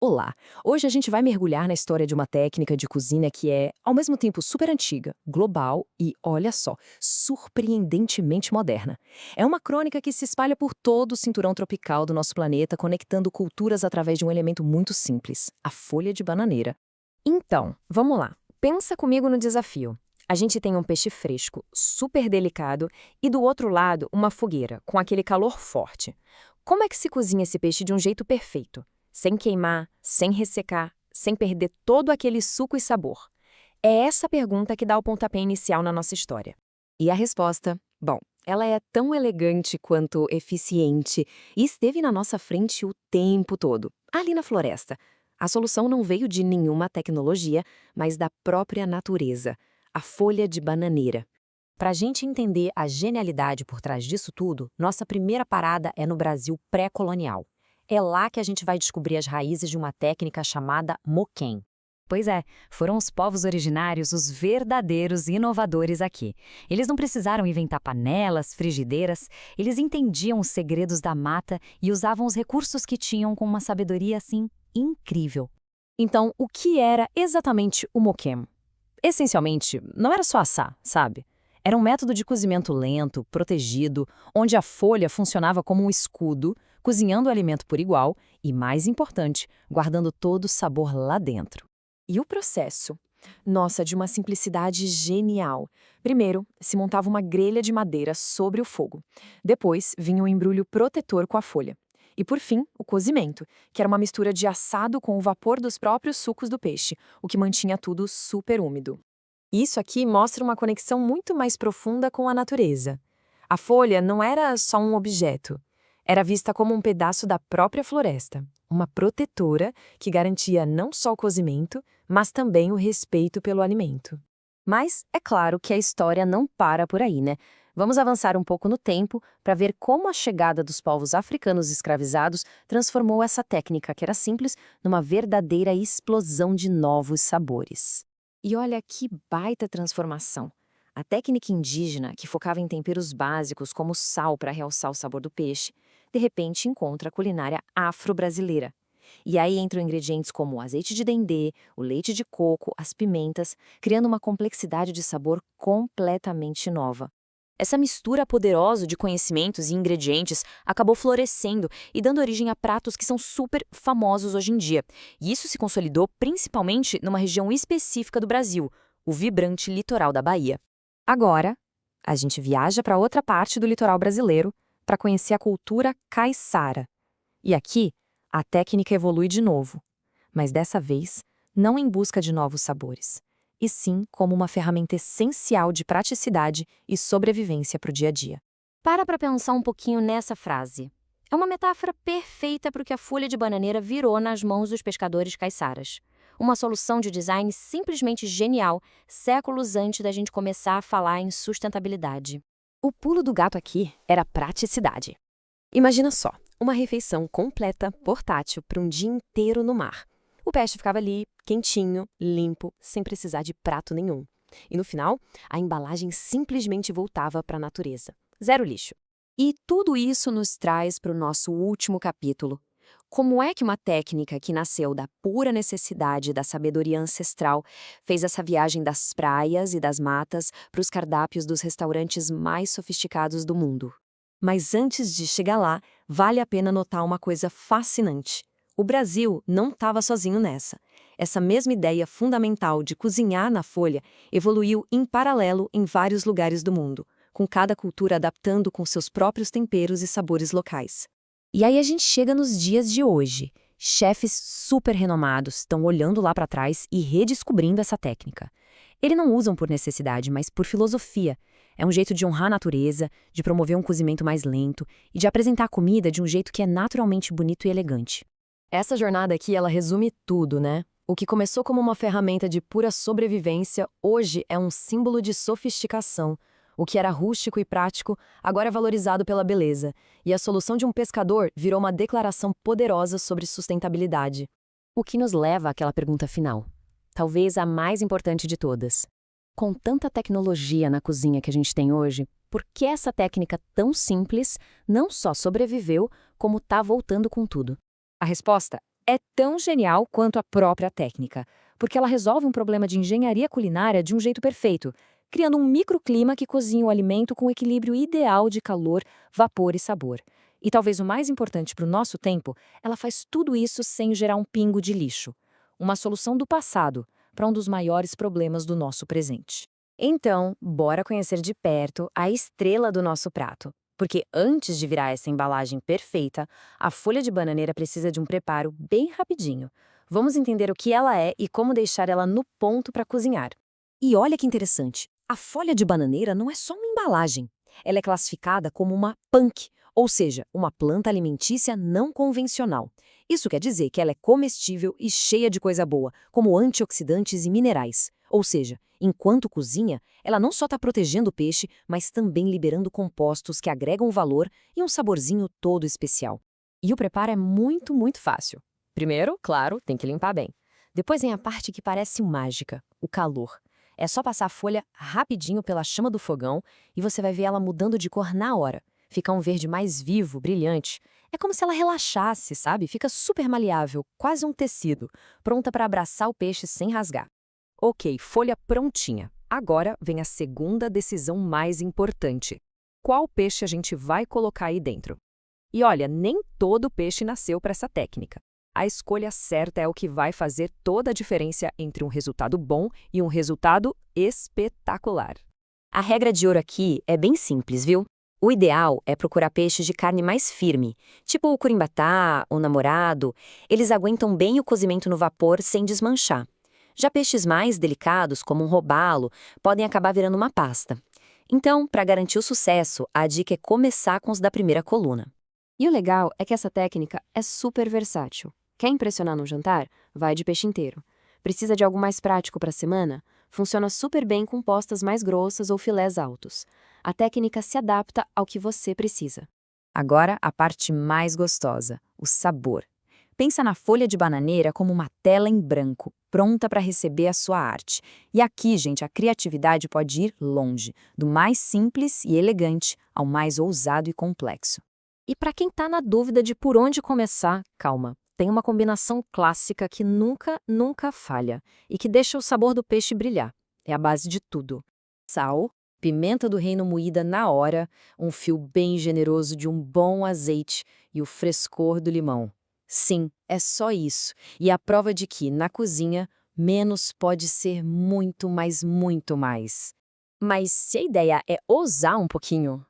Olá! Hoje a gente vai mergulhar na história de uma técnica de cozinha que é, ao mesmo tempo, super antiga, global e, olha só, surpreendentemente moderna. É uma crônica que se espalha por todo o cinturão tropical do nosso planeta, conectando culturas através de um elemento muito simples, a folha de bananeira. Então, vamos lá. Pensa comigo no desafio. A gente tem um peixe fresco, super delicado, e do outro lado, uma fogueira, com aquele calor forte. Como é que se cozinha esse peixe de um jeito perfeito? Sem queimar, sem ressecar, sem perder todo aquele suco e sabor? É essa pergunta que dá o pontapé inicial na nossa história. E a resposta? Bom, ela é tão elegante quanto eficiente e esteve na nossa frente o tempo todo, ali na floresta. A solução não veio de nenhuma tecnologia, mas da própria natureza, a folha de bananeira. Para a gente entender a genialidade por trás disso tudo, nossa primeira parada é no Brasil pré-colonial. É lá que a gente vai descobrir as raízes de uma técnica chamada moquém. Pois é, foram os povos originários os verdadeiros inovadores aqui. Eles não precisaram inventar panelas, frigideiras, eles entendiam os segredos da mata e usavam os recursos que tinham com uma sabedoria assim incrível. Então, o que era exatamente o moquém? Essencialmente, não era só assar, sabe? Era um método de cozimento lento, protegido, onde a folha funcionava como um escudo, cozinhando o alimento por igual e, mais importante, guardando todo o sabor lá dentro. E o processo? Nossa, de uma simplicidade genial. Primeiro, se montava uma grelha de madeira sobre o fogo. Depois, vinha um embrulho protetor com a folha. E por fim, o cozimento, que era uma mistura de assado com o vapor dos próprios sucos do peixe, o que mantinha tudo super úmido. Isso aqui mostra uma conexão muito mais profunda com a natureza. A folha não era só um objeto. Era vista como um pedaço da própria floresta, uma protetora que garantia não só o cozimento, mas também o respeito pelo alimento. Mas é claro que a história não para por aí, né? Vamos avançar um pouco no tempo para ver como a chegada dos povos africanos escravizados transformou essa técnica, que era simples, numa verdadeira explosão de novos sabores. E olha que baita transformação! A técnica indígena, que focava em temperos básicos como sal para realçar o sabor do peixe, de repente encontra a culinária afro-brasileira. E aí entram ingredientes como o azeite de dendê, o leite de coco, as pimentas, criando uma complexidade de sabor completamente nova. Essa mistura poderosa de conhecimentos e ingredientes acabou florescendo e dando origem a pratos que são super famosos hoje em dia. E isso se consolidou principalmente numa região específica do Brasil, o vibrante litoral da Bahia. Agora, a gente viaja para outra parte do litoral brasileiro para conhecer a cultura caiçara. E aqui, a técnica evolui de novo, mas dessa vez não em busca de novos sabores, e sim como uma ferramenta essencial de praticidade e sobrevivência para o dia a dia. Para pensar um pouquinho nessa frase. É uma metáfora perfeita para o que a folha de bananeira virou nas mãos dos pescadores caiçaras. Uma solução de design simplesmente genial, séculos antes da gente começar a falar em sustentabilidade. O pulo do gato aqui era praticidade. Imagina só, uma refeição completa, portátil, para um dia inteiro no mar. O peixe ficava ali, quentinho, limpo, sem precisar de prato nenhum. E no final, a embalagem simplesmente voltava para a natureza. Zero lixo. E tudo isso nos traz para o nosso último capítulo. Como é que uma técnica que nasceu da pura necessidade da sabedoria ancestral fez essa viagem das praias e das matas para os cardápios dos restaurantes mais sofisticados do mundo? Mas antes de chegar lá, vale a pena notar uma coisa fascinante. O Brasil não estava sozinho nessa. Essa mesma ideia fundamental de cozinhar na folha evoluiu em paralelo em vários lugares do mundo, com cada cultura adaptando com seus próprios temperos e sabores locais. E aí a gente chega nos dias de hoje. Chefes super renomados estão olhando lá para trás e redescobrindo essa técnica. Eles não usam por necessidade, mas por filosofia. É um jeito de honrar a natureza, de promover um cozimento mais lento e de apresentar a comida de um jeito que é naturalmente bonito e elegante. Essa jornada aqui, ela resume tudo, né? O que começou como uma ferramenta de pura sobrevivência, hoje é um símbolo de sofisticação. O que era rústico e prático, agora é valorizado pela beleza. E a solução de um pescador virou uma declaração poderosa sobre sustentabilidade. O que nos leva àquela pergunta final. Talvez a mais importante de todas. Com tanta tecnologia na cozinha que a gente tem hoje, por que essa técnica tão simples não só sobreviveu, como está voltando com tudo? A resposta É tão genial quanto a própria técnica, porque ela resolve um problema de engenharia culinária de um jeito perfeito, criando um microclima que cozinha o alimento com o equilíbrio ideal de calor, vapor e sabor. E talvez o mais importante para o nosso tempo, ela faz tudo isso sem gerar um pingo de lixo. Uma solução do passado para um dos maiores problemas do nosso presente. Então, bora conhecer de perto a estrela do nosso prato. Porque antes de virar essa embalagem perfeita, a folha de bananeira precisa de um preparo bem rapidinho. Vamos entender o que ela é e como deixar ela no ponto para cozinhar. E olha que interessante, a folha de bananeira não é só uma embalagem. Ela é classificada como uma punk, ou seja, uma planta alimentícia não convencional. Isso quer dizer que ela é comestível e cheia de coisa boa, como antioxidantes e minerais. Ou seja, enquanto cozinha, ela não só está protegendo o peixe, mas também liberando compostos que agregam valor e um saborzinho todo especial. E o preparo é muito, muito fácil. Primeiro, claro, tem que limpar bem. Depois vem a parte que parece mágica, o calor. É só passar a folha rapidinho pela chama do fogão e você vai ver ela mudando de cor na hora. Fica um verde mais vivo, brilhante. É como se ela relaxasse, sabe? Fica super maleável, quase um tecido, pronta para abraçar o peixe sem rasgar. Ok, folha prontinha. Agora vem a segunda decisão mais importante. Qual peixe a gente vai colocar aí dentro? E olha, nem todo peixe nasceu para essa técnica. A escolha certa é o que vai fazer toda a diferença entre um resultado bom e um resultado espetacular. A regra de ouro aqui é bem simples, viu? O ideal é procurar peixes de carne mais firme, tipo o curimbatá, o namorado. Eles aguentam bem o cozimento no vapor sem desmanchar. Já peixes mais delicados, como um robalo, podem acabar virando uma pasta. Então, para garantir o sucesso, a dica é começar com os da primeira coluna. E o legal é que essa técnica é super versátil. Quer impressionar no jantar? Vai de peixe inteiro. Precisa de algo mais prático para a semana? Funciona super bem com postas mais grossas ou filés altos. A técnica se adapta ao que você precisa. Agora, a parte mais gostosa, o sabor. Pensa na folha de bananeira como uma tela em branco, pronta para receber a sua arte. E aqui, gente, a criatividade pode ir longe, do mais simples e elegante ao mais ousado e complexo. E para quem está na dúvida de por onde começar, calma. Tem uma combinação clássica que nunca falha e que deixa o sabor do peixe brilhar. É a base de tudo. Sal, pimenta do reino moída na hora, um fio bem generoso de um bom azeite e o frescor do limão. Sim, é só isso. E a prova de que, na cozinha, menos pode ser muito, mas muito mais. Mas se a ideia é ousar um pouquinho,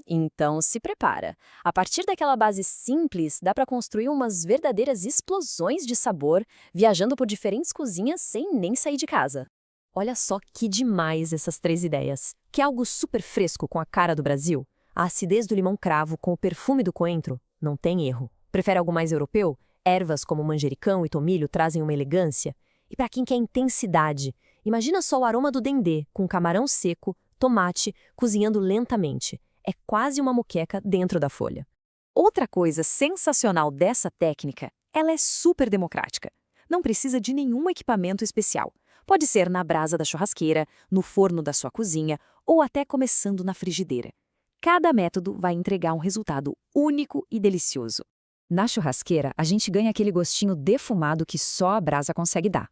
então se prepara. A partir daquela base simples, dá para construir umas verdadeiras explosões de sabor, viajando por diferentes cozinhas sem nem sair de casa. Olha só que demais essas 3 ideias. Quer algo super fresco com a cara do Brasil? A acidez do limão cravo com o perfume do coentro? Não tem erro. Prefere algo mais europeu? Ervas como manjericão e tomilho trazem uma elegância. E para quem quer intensidade, imagina só o aroma do dendê com camarão seco, tomate, cozinhando lentamente. É quase uma moqueca dentro da folha. Outra coisa sensacional dessa técnica, ela é super democrática. Não precisa de nenhum equipamento especial. Pode ser na brasa da churrasqueira, no forno da sua cozinha ou até começando na frigideira. Cada método vai entregar um resultado único e delicioso. Na churrasqueira, a gente ganha aquele gostinho defumado que só a brasa consegue dar.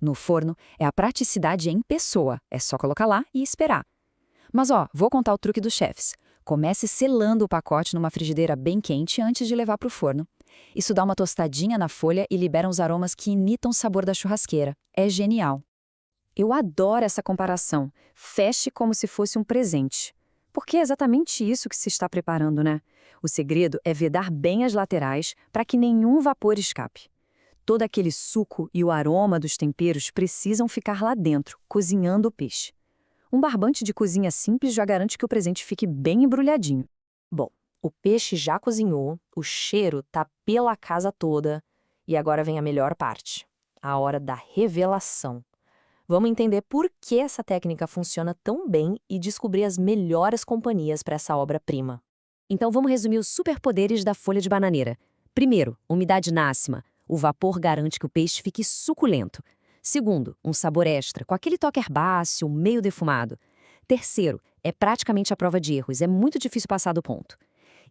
No forno, é a praticidade em pessoa, é só colocar lá e esperar. Mas vou contar o truque dos chefes. Comece selando o pacote numa frigideira bem quente antes de levar para o forno. Isso dá uma tostadinha na folha e libera uns aromas que imitam o sabor da churrasqueira. É genial. Eu adoro essa comparação. Feche como se fosse um presente. Porque é exatamente isso que se está preparando, né? O segredo é vedar bem as laterais para que nenhum vapor escape. Todo aquele suco e o aroma dos temperos precisam ficar lá dentro, cozinhando o peixe. Um barbante de cozinha simples já garante que o presente fique bem embrulhadinho. Bom, o peixe já cozinhou, o cheiro tá pela casa toda, e agora vem a melhor parte, a hora da revelação. Vamos entender por que essa técnica funciona tão bem e descobrir as melhores companhias para essa obra-prima. Então vamos resumir os superpoderes da folha de bananeira. Primeiro, umidade máxima. O vapor garante que o peixe fique suculento. Segundo, um sabor extra, com aquele toque herbáceo, meio defumado. Terceiro, é praticamente a prova de erros, é muito difícil passar do ponto.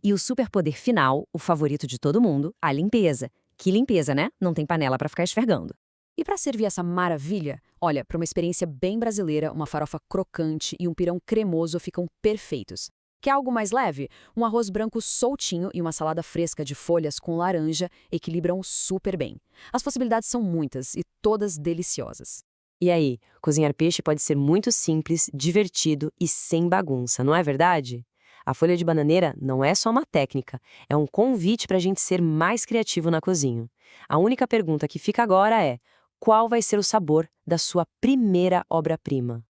E o superpoder final, o favorito de todo mundo, a limpeza, Que limpeza, né? Não tem panela para ficar esfregando. E para servir essa maravilha, olha, para uma experiência bem brasileira, uma farofa crocante e um pirão cremoso ficam perfeitos. Quer algo mais leve? Um arroz branco soltinho e uma salada fresca de folhas com laranja equilibram super bem. As possibilidades são muitas e todas deliciosas. E aí, cozinhar peixe pode ser muito simples, divertido e sem bagunça, não é verdade? A folha de bananeira não é só uma técnica, é um convite para a gente ser mais criativo na cozinha. A única pergunta que fica agora é: qual vai ser o sabor da sua primeira obra-prima?